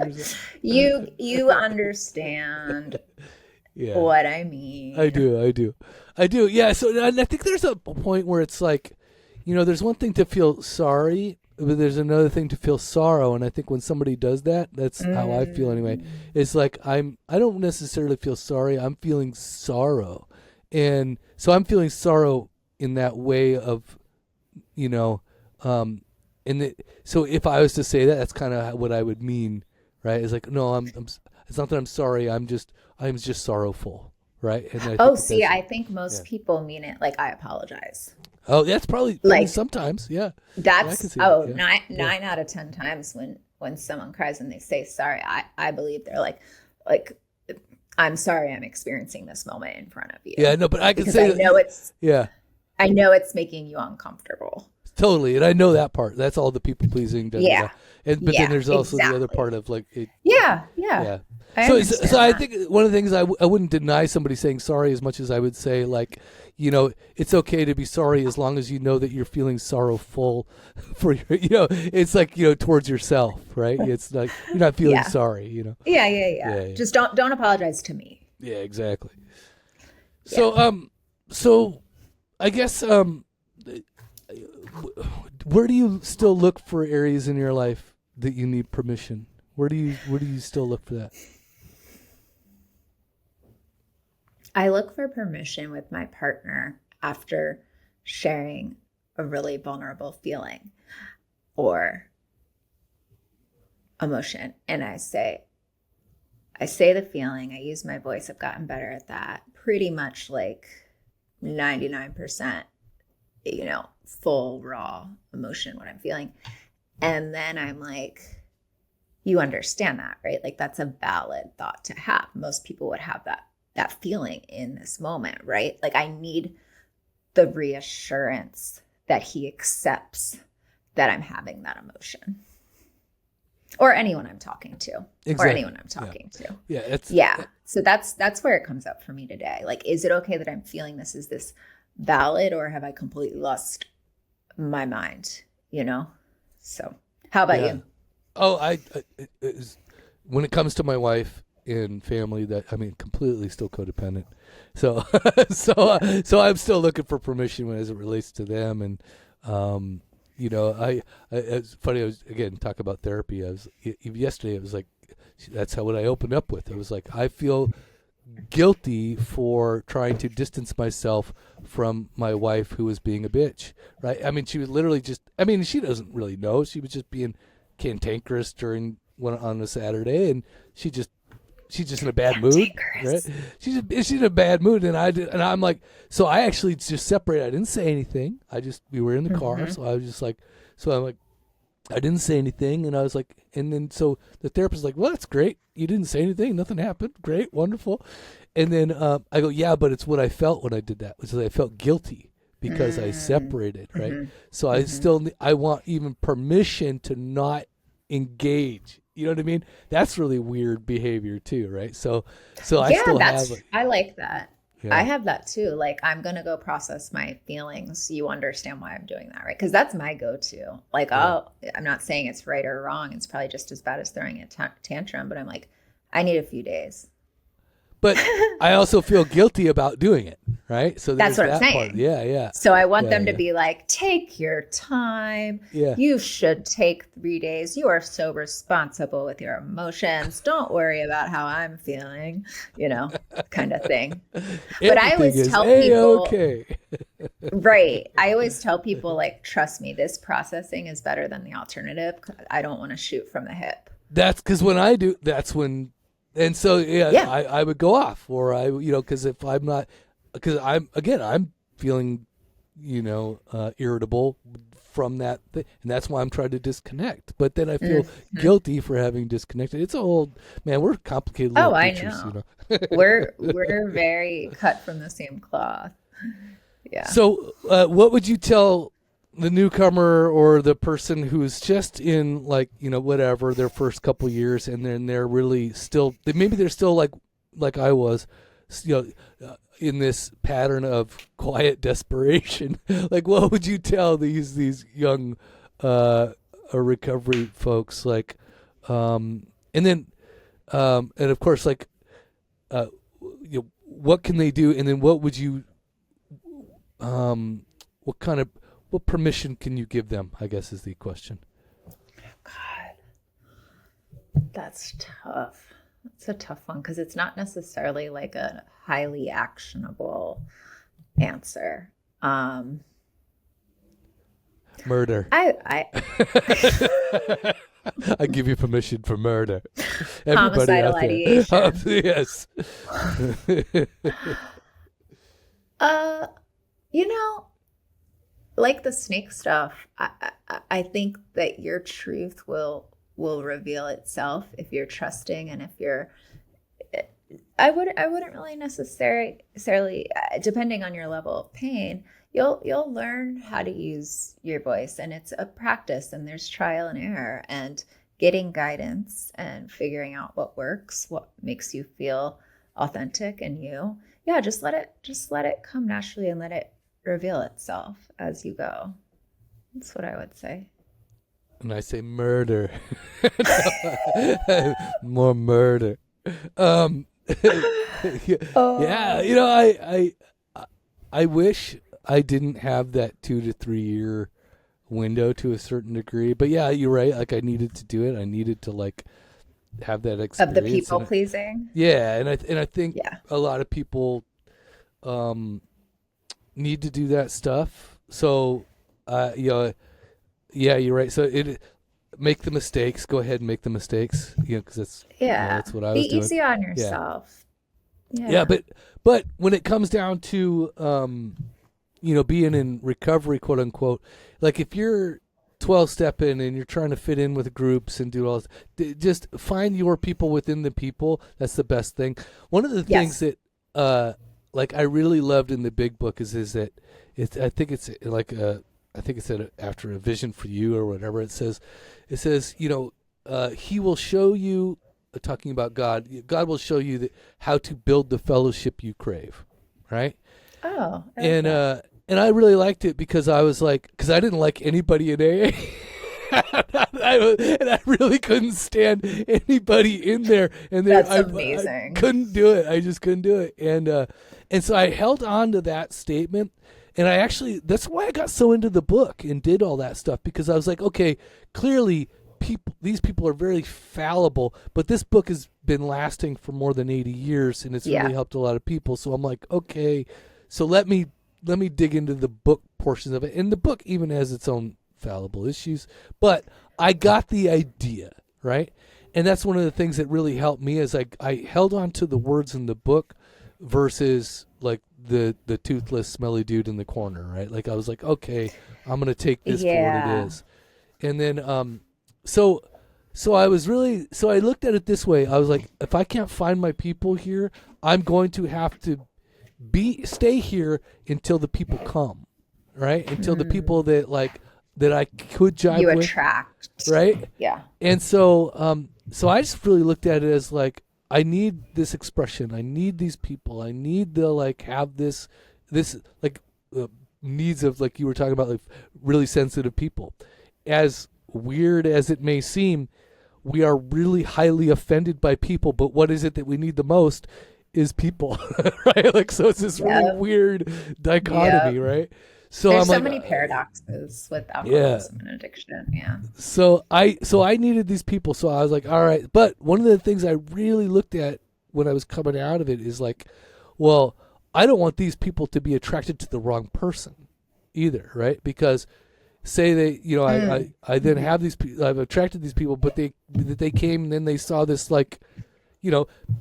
you understand what I mean. I do. Yeah. So I think there's a point where it's like, there's one thing to feel sorry, but there's another thing to feel sorrow. And I think when somebody does that, that's how I feel anyway. It's like I don't necessarily feel sorry. I'm feeling sorrow. And so I'm feeling sorrow in that way of, so if I was to say that, that's kind of what I would mean, right? It's like, no, it's not that I'm sorry. I'm just sorrowful, right? And I think most people mean it like I apologize. Oh, that's probably like sometimes, yeah. That's nine out of 10 times when someone cries and they say sorry, I believe they're like I'm sorry I'm experiencing this moment in front of you. Yeah, no, but I can say I know it's making you uncomfortable. Totally, and I know that part. That's all the people pleasing. But then there's also the other part of like it. Yeah. So I think one of the things I wouldn't deny somebody saying sorry as much as I would say like, it's okay to be sorry as long as you know that you're feeling sorrowful for your, it's like, towards yourself, right? It's like you're not feeling sorry, Yeah. Just don't apologize to me. Yeah, exactly. So I guess where do you still look for areas in your life that you need permission? Where do you still look for that? I look for permission with my partner after sharing a really vulnerable feeling or emotion. And I say the feeling, I use my voice. I've gotten better at that. Pretty much like 99%, full raw emotion, what I'm feeling. And then I'm like, you understand that, right? Like that's a valid thought to have. Most people would have that feeling in this moment, right? Like I need the reassurance that he accepts that I'm having that emotion. Or anyone I'm talking to. Exactly. Or anyone I'm talking to. So that's where it comes up for me today. Like, is it okay that I'm feeling this? Is this valid, or have I completely lost my mind? So how about you? Oh, when it comes to my wife and family, completely still codependent. So I'm still looking for permission as it relates to them. And, it's funny. I was again talking about therapy. Yesterday. It was like, that's what I opened up with. It was like, I feel guilty for trying to distance myself from my wife who was being a bitch. Right. I mean, she was literally she doesn't really know. She was just being cantankerous on a Saturday, and she's just in a bad mood, right? She's in a bad mood, and I'm like, so I actually just separated. I didn't say anything. We were in the car, so I was just like, I'm like, I didn't say anything, and I was like, and then so the therapist was like, well, that's great. You didn't say anything. Nothing happened. Great, wonderful. And then I go, yeah, but it's what I felt when I did that, which is I felt guilty because I separated, right? So I want even permission to not engage. You know what I mean? That's really weird behavior too, right? So I like that. Yeah. I have that too. Like, I'm going to go process my feelings. You understand why I'm doing that, right? Because that's my go-to. Like, I'm not saying it's right or wrong. It's probably just as bad as throwing a tantrum, but I'm like, I need a few days. But I also feel guilty about doing it, right? So that's what I'm saying. Part. Yeah. So I want them to be like, take your time. Yeah. You should take 3 days. You are so responsible with your emotions. Don't worry about how I'm feeling, kind of thing. But I always tell people, okay. Right. I always tell people, like, trust me, this processing is better than the alternative. I don't want to shoot from the hip. That's because when I do, that's when. And so, I would go off, or because if I'm not, because I'm feeling, irritable from that thing, and that's why I'm trying to disconnect. But then I feel guilty for having disconnected. It's a whole, man, we're complicated little creatures, I know. We're very cut from the same cloth. Yeah. So, what would you tell the newcomer or the person who's just in like, whatever, their first couple years, and then they're really still, maybe they're still like I was, in this pattern of quiet desperation. Like, what would you tell these young recovery folks? Like, and then, and of course, like, what can they do? And then what would you, what permission can you give them, I guess, is the question. God, that's tough. It's a tough one because it's not necessarily like a highly actionable answer. Murder. I I give you permission for murder. Homicidal ideation. Yes. Like the snake stuff, I think that your truth will reveal itself if you're trusting, and if you're, I wouldn't really necessarily, depending on your level of pain, you'll learn how to use your voice, and it's a practice, and there's trial and error, and getting guidance and figuring out what works, what makes you feel authentic and you. Yeah, just let it come naturally and let it reveal itself as you go. That's what I would say. And I say murder. More murder. Yeah, I wish I didn't have that 2 to 3 year window to a certain degree. But yeah, you're right. Like, I needed to do it. I needed to like have that experience of the people pleasing. Yeah, and I think a lot of people need to do that stuff. So, yeah, you're right. So make the mistakes. Go ahead and make the mistakes. Because that's that's what I was doing. Be easy on yourself. Yeah, but when it comes down to being in recovery, quote unquote, like if you're 12-stepping and you're trying to fit in with groups and do all this, just find your people within the people. That's the best thing. One of the things that like I really loved in the big book is that I think it's after a vision for you or whatever, it says he will show you, talking about God will show you how to build the fellowship you crave, right? Oh, and I really liked it because I was like, because I didn't like anybody in AA. And I really couldn't stand anybody in there. And that's amazing. I couldn't do it. I just couldn't do it. And so I held on to that statement. And that's why I got so into the book and did all that stuff, because I was like, okay, clearly these people are very fallible, but this book has been lasting for more than 80 years and it's really helped a lot of people. So I'm like, okay, so let me dig into the book portions of it. And the book even has its own fallible issues, but I got the idea, right? And that's one of the things that really helped me, is I held on to the words in the book versus like the toothless, smelly dude in the corner, right? Like I was like, okay, I'm gonna take this for what it is. And then so I looked at it this way. I was like, if I can't find my people here, I'm going to have to stay here until the people come, right? Until the people that I could jive with. You attract. Right? Yeah. And so I just really looked at it as like, I need this expression. I need these people. I need to have this needs of, like you were talking about, like really sensitive people. As weird as it may seem, we are really highly offended by people, but what is it that we need the most is people, right? Like, so it's this really weird dichotomy, right? So there's so many paradoxes with alcoholism and addiction. Yeah. So I needed these people. So I was like, all right. But one of the things I really looked at when I was coming out of it is like, well, I don't want these people to be attracted to the wrong person either, right? Because say they, I then have these people, I've attracted these people, but they came and then they saw this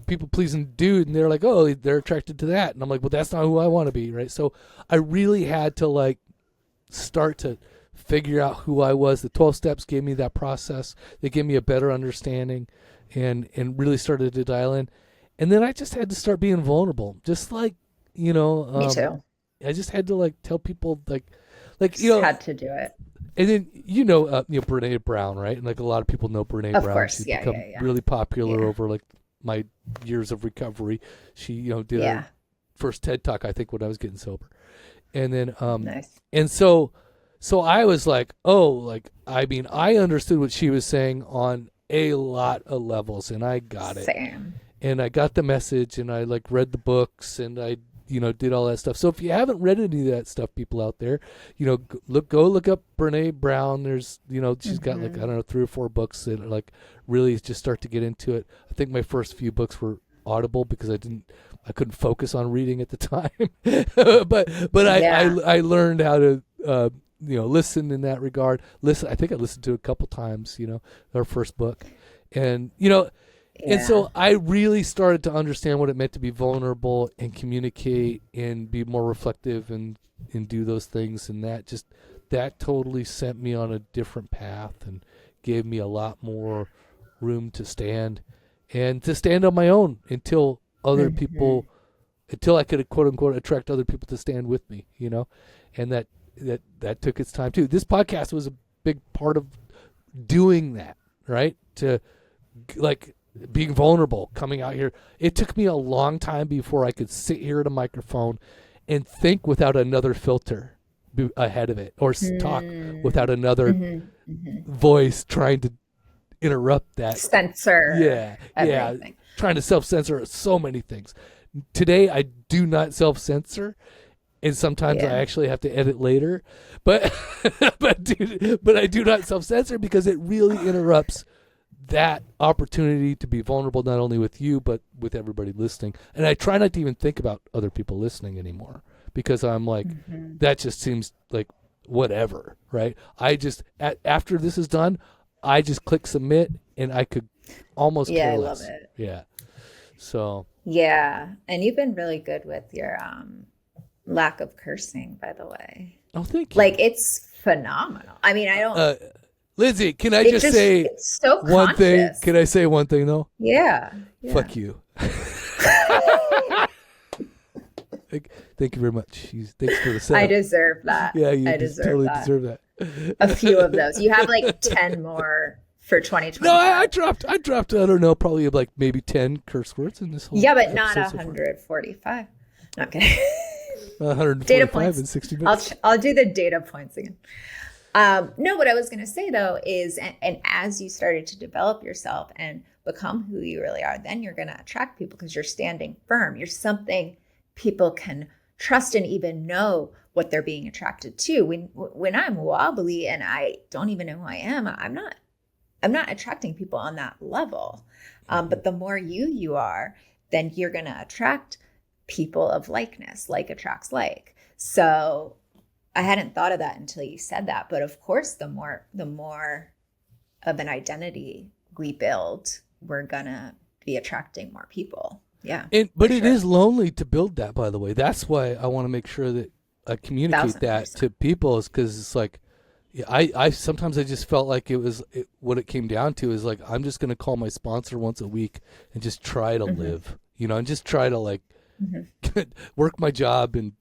people pleasing dude, and they're like, oh, they're attracted to that, and I'm like, well, that's not who I want to be, right? So I really had to start to figure out who I was. The 12 steps gave me that process. They gave me a better understanding, and really started to dial in. And then I just had to start being vulnerable, just like me too. I just had to like tell people like Just you know, had to do it. and then Brene Brown, right? And like a lot of people know Brene Of Brown. course, She's yeah, become yeah, yeah. really popular Yeah. over like my years of recovery. She did Yeah. her first TED Talk, I think, when I was getting sober, and then Nice. and so I was like, oh, like I mean, I understood what she was saying on a lot of levels, and I got it. Same. And I got the message, and I like read the books, and I did all that stuff. So if you haven't read any of that stuff, people out there, go look up Brene Brown. There's she's got like, I don't know, 3 or 4 books that are like really just start to get into it. I think my first few books were Audible because I couldn't focus on reading at the time. but I learned how to listen in that regard. I think I listened to it a couple times, our first book. And and so I really started to understand what it meant to be vulnerable and communicate and be more reflective and do those things. And that totally sent me on a different path and gave me a lot more room to stand and to stand on my own until other people, until I could quote unquote attract other people to stand with me, and that took its time too. This podcast was a big part of doing that, right? To like being vulnerable, coming out here. It took me a long time before I could sit here at a microphone and think without another filter ahead of it, or talk without another voice trying to interrupt that. Censor. Everything. Trying to self-censor so many things. Today, I do not self-censor, and sometimes I actually have to edit later. But I do not self-censor because it really interrupts that opportunity to be vulnerable, not only with you, but with everybody listening. And I try not to even think about other people listening anymore because I'm like, that just seems like whatever, right? I just, after this is done, I just click submit and I could almost care less. Love it. Yeah. So. Yeah. And you've been really good with your lack of cursing, by the way. Oh, thank you. Like, it's phenomenal. I mean, I don't. Lindsay, can I just say it's so one thing? conscious. Can I say one thing though? Yeah. Fuck you. Thank you very much. Thanks for the setup. I deserve that. Yeah, you deserve deserve that. A few of those. You have like 10 more for 2020. No, I dropped. I don't know, probably like maybe 10 curse words in this whole. Yeah, but not episode 145. Not kidding. 145 data points. in 60 minutes. I'll do the data points again. No, what I was going to say though is, and as you started to develop yourself and become who you really are, then you're going to attract people because you're standing firm. You're something people can trust and even know what they're being attracted to. When I'm wobbly and I don't even know who I am, I'm not attracting people on that level. But the more you are, then you're going to attract people of likeness. Like attracts like. So I hadn't thought of that until you said that. But of course, the more of an identity we build, we're gonna be attracting more people. Yeah. But it is lonely to build that, by the way. That's why I want to make sure that I communicate that to people, is because it's like, I sometimes I just felt like what it came down to is like, I'm just going to call my sponsor once a week and just try to live, and just try to like work my job and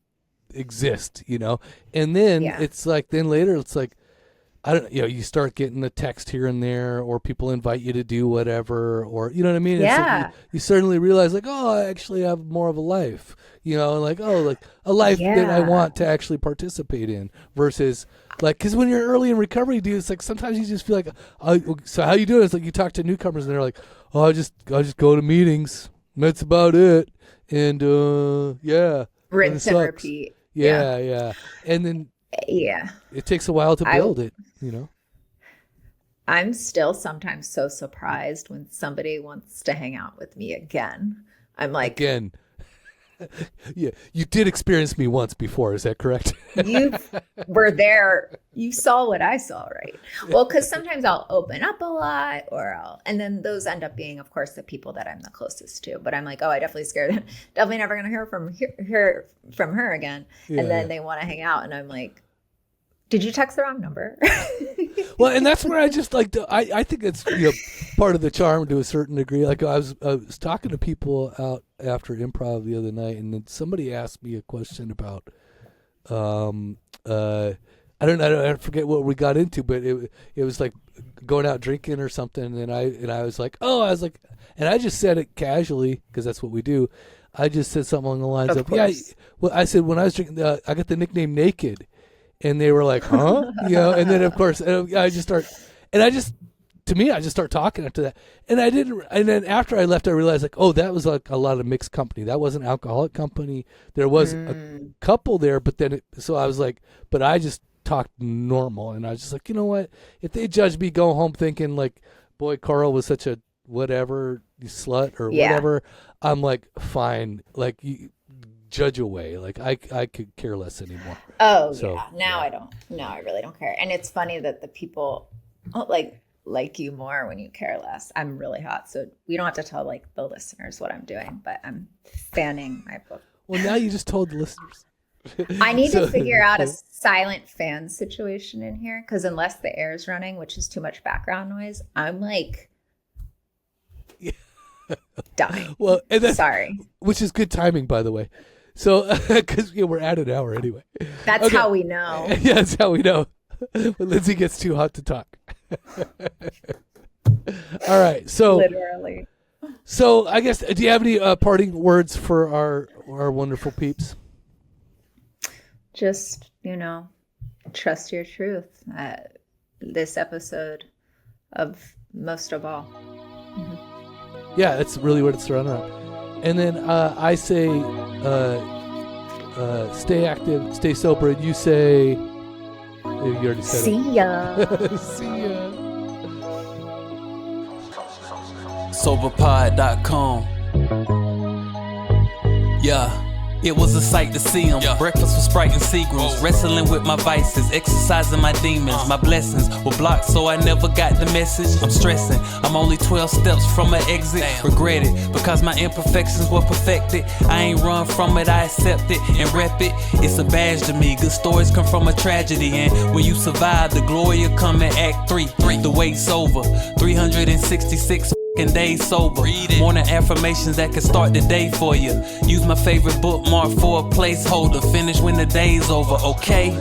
exist, and then it's like, then later it's like, I don't, you start getting a text here and there, or people invite you to do whatever, or you know what I mean? Yeah. It's like you suddenly realize like, oh, I actually have more of a life, like, oh, like a life that I want to actually participate in, versus like, because when you're early in recovery, dude, it's like sometimes you just feel like, oh, so how you doing? It's like you talk to newcomers and they're like, oh, I just go to meetings. That's about it. And rinse and repeat. Yeah. And then it takes a while to build it, I'm still sometimes so surprised when somebody wants to hang out with me again. I'm like, again. Yeah, you did experience me once before. Is that correct? You were there. You saw what I saw, right? Well, because sometimes I'll open up a lot, and then those end up being, of course, the people that I'm the closest to. But I'm like, oh, I definitely scared them. Definitely never going to hear from her again. Yeah, and then they want to hang out, and I'm like, did you text the wrong number? Well, and that's where I just like I think it's part of the charm to a certain degree. Like I was talking to people out after improv the other night, and then somebody asked me a question about I forget what we got into, but it was like going out drinking or something, and I was like, and I just said it casually because that's what we do. I just said something along the lines of well, I said when I was drinking, I got the nickname Naked, and they were like, huh? And then of course I just start talking after that, and then after I left, I realized like, oh, that was like a lot of mixed company. That was an alcoholic company. There was a couple there, but then so I was like, but I just talked normal, and I was just like, you know what? If they judge me, go home thinking like, boy, Carl was such a whatever, you slut or whatever. I'm like, fine, like you judge away. Like I could care less anymore. Oh so, yeah. Now I don't. No, I really don't care. And it's funny that the people like you more when you care less. I'm really hot, so we don't have to tell like the listeners what I'm doing, but I'm fanning my book. Well, now you just told the listeners. I need to figure out a silent fan situation in here, because unless the air is running, which is too much background noise, I'm like dying. Well, and that's, sorry, which is good timing, by the way. So, because we're at an hour anyway. That's how we know. Yeah, that's how we know when Lindsey gets too hot to talk. All right, so literally. So I guess, do you have any parting words for our wonderful peeps? Just, trust your truth. This episode of most of all. Mm-hmm. Yeah, that's really what it's around. And then I say, stay active, stay sober. And you say, you already said See ya. See ya. SoberPod.com. Yeah. It was a sight to see them. Breakfast with Sprite and Seagrams. Wrestling with my vices, exercising my demons. My blessings were blocked, so I never got the message. I'm stressing, I'm only 12 steps from an exit. Regret it, because my imperfections were perfected. I ain't run from it, I accept it and rep it. It's a badge to me, good stories come from a tragedy. And when you survive, the glory will come in Act 3. The wait's over, 366 days sober. Morning affirmations that can start the day for you. Use my favorite bookmark for a placeholder. Finish when the day's over. Okay.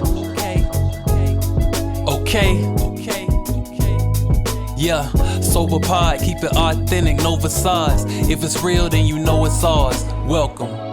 Yeah, SoberPod, keep it authentic, no facades. If it's real, then you know it's ours. Welcome.